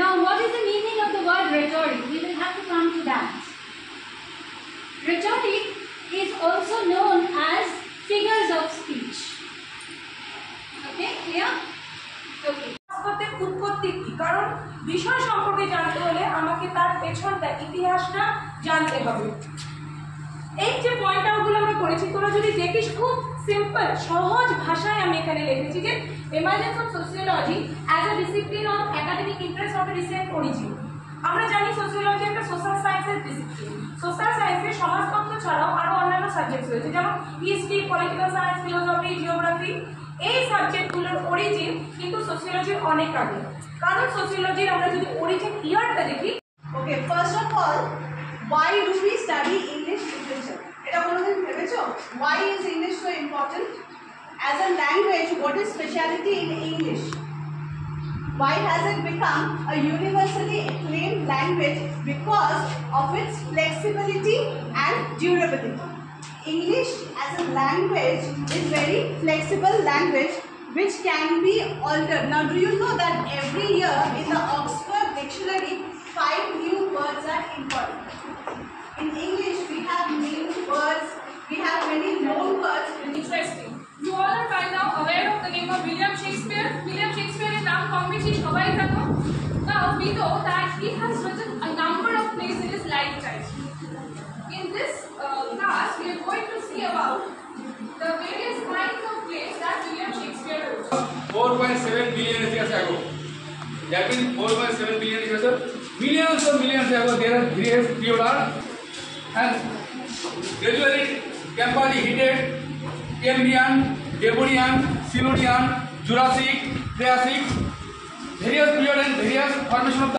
Now, what is the meaning of the word rhetoric? We will have to come to that. Rhetoric is also known as figures of speech. Okay, clear? Okay. উৎপত্তি কি? কারণ বিষয় সম্পর্কে জানতে হলে আমাকে তার পেছনটা ইতিহাসটা জানতে হবে। এই যে পয়েন্ট আউটগুলো আমরা করেছি, তোরা যদি দেখিস খুব সিম্পল সহজ ভাষায় আমি এখানে লিখেছি যে emergence of sociology as a discipline of academic interest of recent origin. আমরা জানি সোসিওলজি একটা সোশ্যাল সায়েন্সের ডিসিপ্লিন। সোশ্যাল সায়েন্সে সমাজতত্ত্ব ছাড়াও আরো অন্যান্য সাবজেক্ট রয়েছে, যেমন history, political science, philosophy, geography. এই সাবজেক্টগুলোর অরিজিন কিন্তু সোসিওলজির অনেক আগে। কারণ সোসিওলজির আমরা যদি অরিজিন ইয়ারটা দেখি, okay, first of all, why do we study English literature? এটা কোনোদিন ভেবেছো? Why is English so important? As a language, what is speciality in English? Why has it become a universally acclaimed language? Because of its flexibility and durability. English as a language is very flexible language which can be altered. Now, do you know that every year in the Oxford Dictionary, 5 new words are important? In English, we have new words, we have many known words. interesting. You all are by now aware of the name of William Shakespeare. William Shakespeare is now commonly সবাই জানো। Now we know that he has written a number of plays in his lifetime. In this class, we are going to see about the various kinds of plays that William Shakespeare wrote. 4.7 billion years ago. That means 4.7 billion years ago. Millions of millions ago, there has appeared and gradually Cambrian, Cambrian, Devonian, Silurian, Jurassic, Triassic, various period and various formation of the